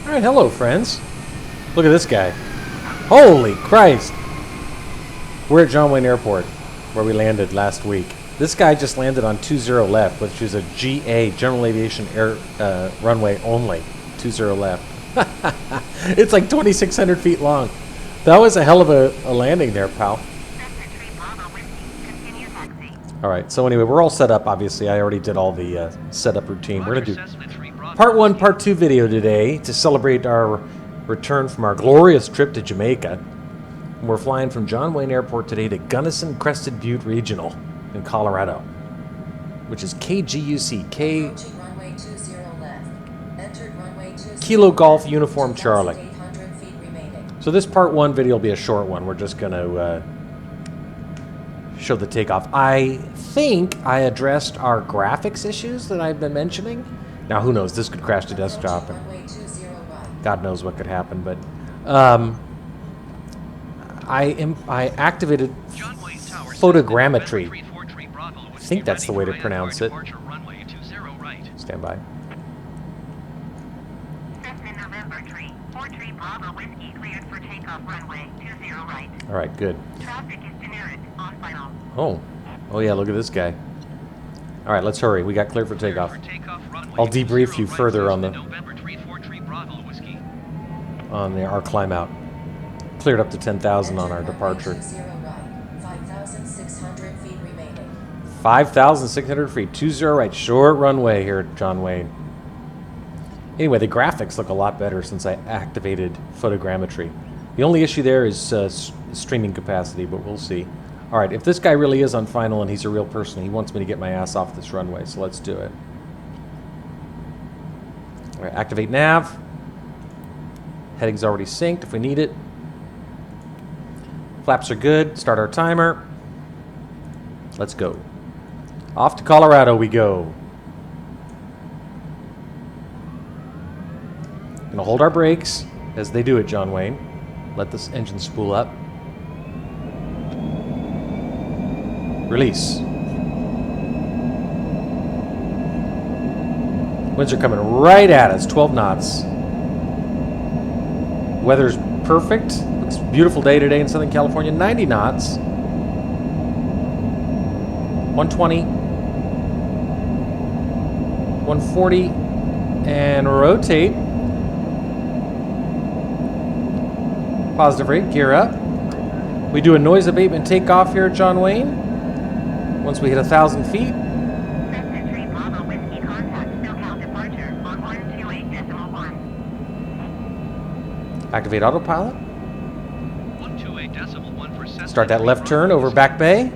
Alright, hello friends. Look at this guy. Holy Christ! We're at John Wayne Airport, where we landed last week. This guy just landed on 20 left, which is a GA, General Aviation Air runway only. 20 left. It's like 2,600 feet long. That was a hell of a landing there, pal. Alright, so anyway, we're all set up, obviously. I already did all the setup routine. We're going to do part 1, part 2 video today to celebrate our return from our glorious trip to Jamaica. We're flying from John Wayne Airport today to Gunnison Crested Butte Regional in Colorado, which is KGUC, Kilo Golf Uniform Charlie. So this part 1 video will be a short one. We're just going to show the takeoff. I think I addressed our graphics issues that I've been mentioning. Now, who knows? This could crash the desktop, and God knows what could happen. But I activated photogrammetry. I think that's the way to pronounce it. Stand by. All right, good. Oh yeah, look at this guy. All right, let's hurry. We got clear for takeoff. I'll debrief you further on our climb out. Cleared up to 10,000 on our departure. 5,600 feet. 20 right. Short runway here at John Wayne. Anyway, the graphics look a lot better since I activated photogrammetry. The only issue there is streaming capacity, but we'll see. All right, if this guy really is on final and he's a real person, he wants me to get my ass off this runway, so let's do it. All right, activate nav. Heading's already synced if we need it. Flaps are good. Start our timer. Let's go. Off to Colorado we go. Gonna hold our brakes as they do at John Wayne. Let this engine spool up. Release. Winds are coming right at us, 12 knots. Weather's perfect. Looks a beautiful day today in Southern California. 90 knots. 120. 140. And rotate. Positive rate, gear up. We do a noise abatement takeoff here at John Wayne. Once we hit 1,000 feet. Activate autopilot. Start that left turn over Back Bay,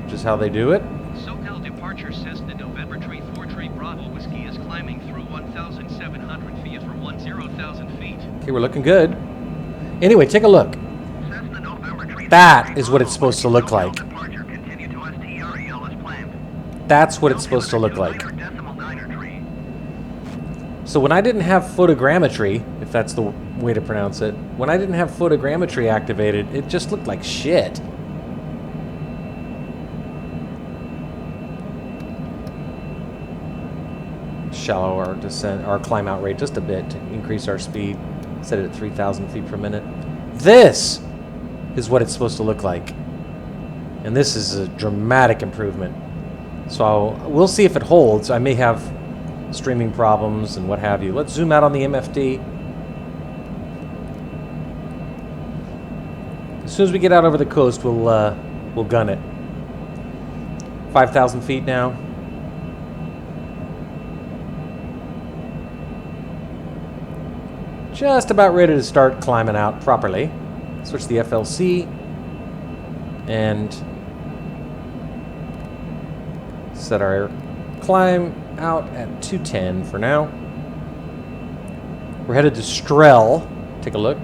which is how they do it. SoCal departure Cessna November 343 Bravo Whiskey is climbing through 1,700 feet for 10,000 feet. Okay, we're looking good. Anyway, take a look. That is what it's supposed to look like. That's what it's supposed to look like. So when I didn't have photogrammetry, if that's the way to pronounce it, when I didn't have photogrammetry activated, it just looked like shit. Shallow our descent, our climb out rate just a bit to increase our speed. Set it at 3,000 feet per minute. This is what it's supposed to look like. And this is a dramatic improvement. So we'll see if it holds. I may have streaming problems and what have you. Let's zoom out on the MFD. As soon as we get out over the coast, we'll gun it. 5,000 feet now. Just about ready to start climbing out properly. Switch the FLC and set our climb out at 210 for now. We're headed to Strel. Take a look.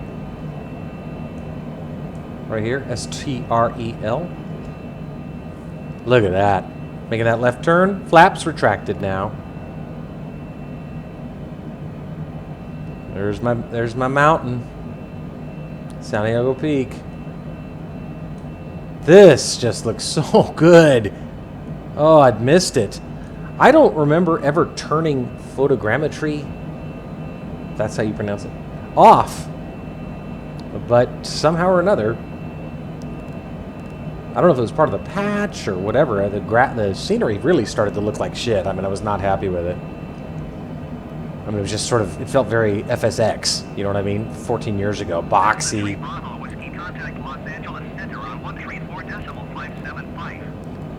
Right here, S-T-R-E-L. Look at that. Making that left turn. Flaps retracted now. There's my mountain. San Diego Peak. This just looks so good. Oh, I'd missed it. I don't remember ever turning photogrammetry That's how you pronounce it. Off. But somehow or another, I don't know if it was part of the patch or whatever, the scenery really started to look like shit. I mean, I was not happy with it. I mean, it was just sort of, it felt very FSX, you know what I mean? 14 years ago, boxy.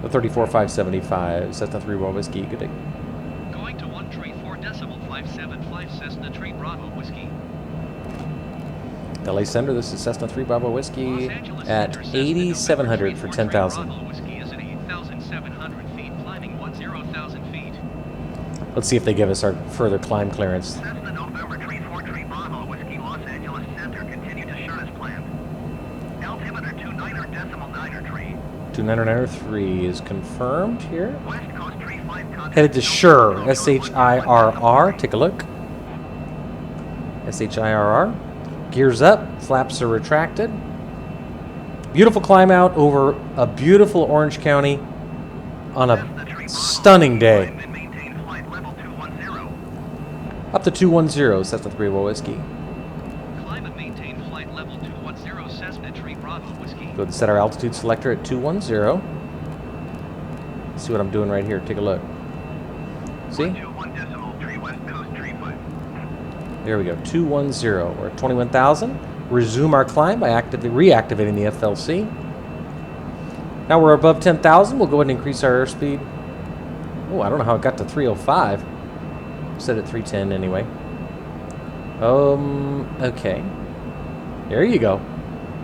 The 34,575, Cessna 3 Whiskey, good day. Going to 134.575 Cessna 3 Bravo Whiskey. LA Center, this is Cessna 3 Bravo Whiskey at 8,700 for 10,000. Bravo Whiskey is at 8,700 feet, climbing 10,000 feet. Let's see if they give us our further climb clearance. Cessna November 343 Bravo Whiskey, Los Angeles Center, continue to short as planned. Altimeter 29.93. 2993 is confirmed here. West Coast 35 Headed to Shirr, S-H-I-R-R. Take a look. S-H-I-R-R. Gears up, flaps are retracted. Beautiful climb out over a beautiful Orange County on a stunning day. Up to 210, Cessna 3 Whiskey. Climb and maintain flight level 210, Cessna 3 Bravo Whiskey. Go ahead and set our altitude selector at 210. Let's see what I'm doing right here. Take a look. See? There we go, 210. We're at 21,000. Resume our climb by reactivating the FLC. Now we're above 10,000. We'll go ahead and increase our airspeed. Oh, I don't know how it got to 305. Set at 310 anyway. Okay. There you go.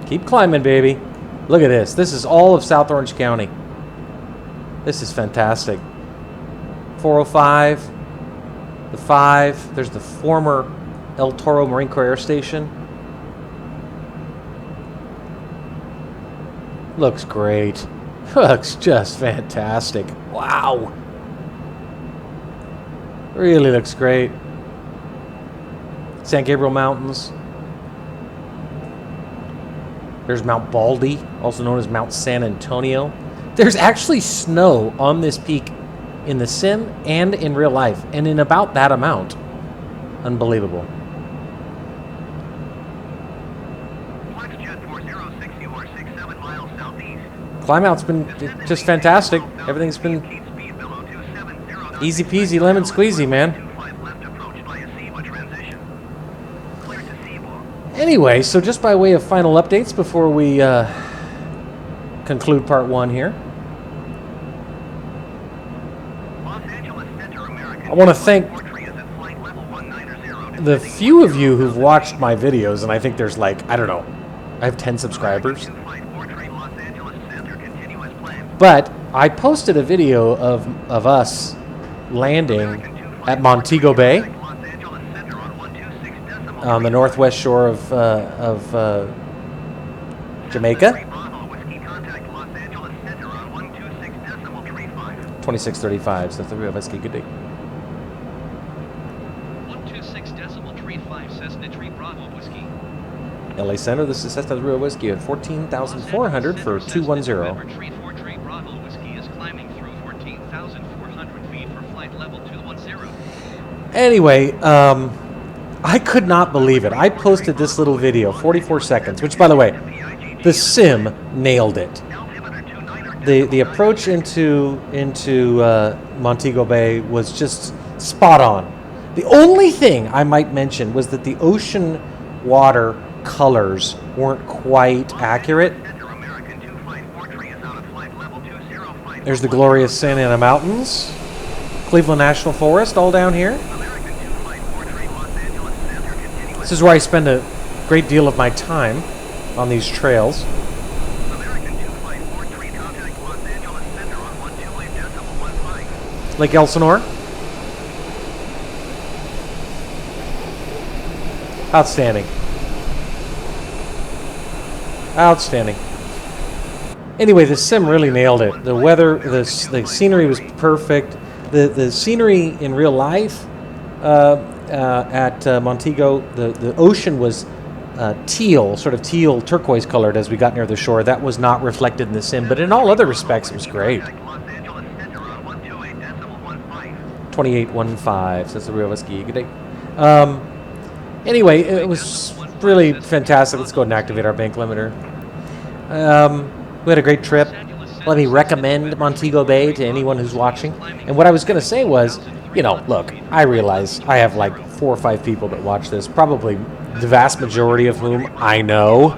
Keep climbing, baby. Look at this. This is all of South Orange County. This is fantastic. 405. The 5. There's the former El Toro Marine Corps Air Station. Looks great. Looks just fantastic. Wow. Really looks great. San Gabriel Mountains. There's Mount Baldy, also known as Mount San Antonio. There's actually snow on this peak in the sim and in real life, and in about that amount. Unbelievable. Climb out's been just fantastic. Everything's been easy peasy lemon squeezy, man. Anyway, so just by way of final updates before we conclude part 1 here, I want to thank the few of you who've watched my videos, and I think there's like, I don't know, I have 10 subscribers. But I posted a video of us landing at Montego Bay on the northwest shore of Jamaica. 2635, so 3 Whiskey, good day. 126.35 Cessna 3 Bravo Whiskey. LA Center, this is Cessna 3 Whiskey at 14,400 for 210. November 343 Bravo Whiskey is climbing through 14,400 feet for flight level 210. Anyway, I could not believe it. I posted this little video, 44 seconds, which, by the way, the sim nailed it. The approach into Montego Bay was just spot on. The only thing I might mention was that the ocean water colors weren't quite accurate. There's the glorious Santa Ana Mountains, Cleveland National Forest, all down here. This is where I spend a great deal of my time on these trails. Lake Elsinore. Outstanding. Outstanding. Anyway, the sim really nailed it. The weather, the scenery was perfect. The scenery in real life at Montego, the ocean was teal, sort of teal turquoise colored as we got near the shore. That was not reflected in the sim, but in all other respects, it was great. 2815, so that's the real whiskey. Good day. Anyway, it was really fantastic. Let's go ahead and activate our bank limiter. We had a great trip. Let me recommend Montego Bay to anyone who's watching. And what I was going to say was, you know, look, I realize I have like 4 or 5 people that watch this, probably the vast majority of whom I know.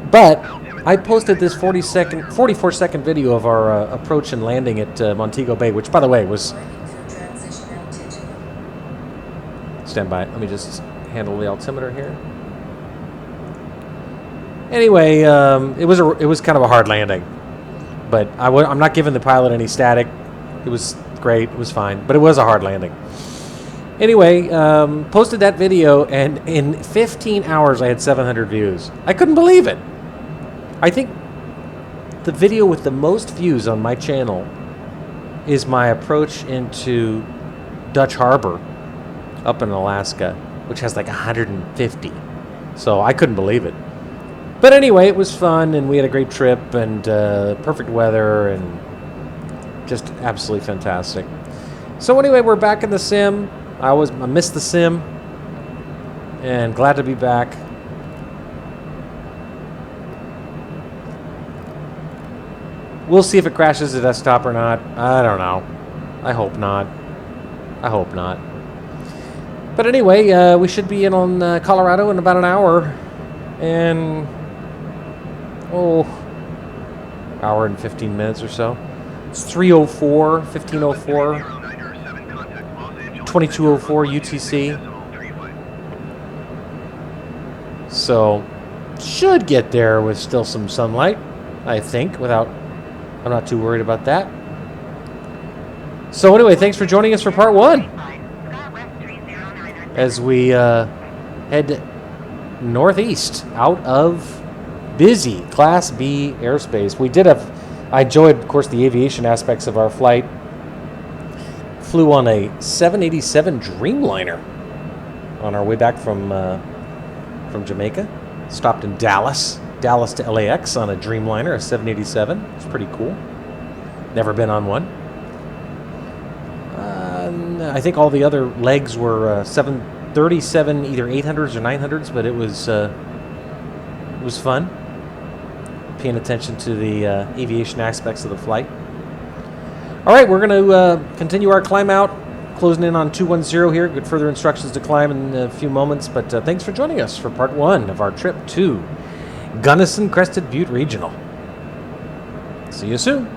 But I posted this 44-second video of our approach and landing at Montego Bay, which, by the way, was... Stand by. Let me just handle the altimeter here. Anyway, it was kind of a hard landing, but I'm not giving the pilot any static. It was great. It was fine, but it was a hard landing. Anyway, posted that video, and in 15 hours I had 700 views. I couldn't believe it. I think the video with the most views on my channel is my approach into Dutch Harbor up in Alaska, which has like 150. So I couldn't believe it. But anyway, it was fun, and we had a great trip, and perfect weather, and just absolutely fantastic. So anyway, we're back in the sim. I missed the sim, and glad to be back. We'll see if it crashes the desktop or not. I don't know. I hope not. I hope not. But anyway, we should be in on Colorado in about an hour, and... hour and 15 minutes or so. It's 3:04, 15:04, 22:04 UTC. So, should get there with still some sunlight, I think, I'm not too worried about that. So anyway, thanks for joining us for part 1. As we head northeast out of busy Class B airspace. I enjoyed, of course, the aviation aspects of our flight. Flew on a 787 Dreamliner on our way back from Jamaica. Stopped in Dallas to LAX on a Dreamliner, a 787. It's pretty cool. Never been on one. I think all the other legs were 737, either 800s or 900s, but it was fun. Paying attention to the aviation aspects of the flight. All right, we're going to continue our climb out, closing in on 210 here. Good further instructions to climb in a few moments, but thanks for joining us for part 1 of our trip to Gunnison Crested Butte Regional. See you soon.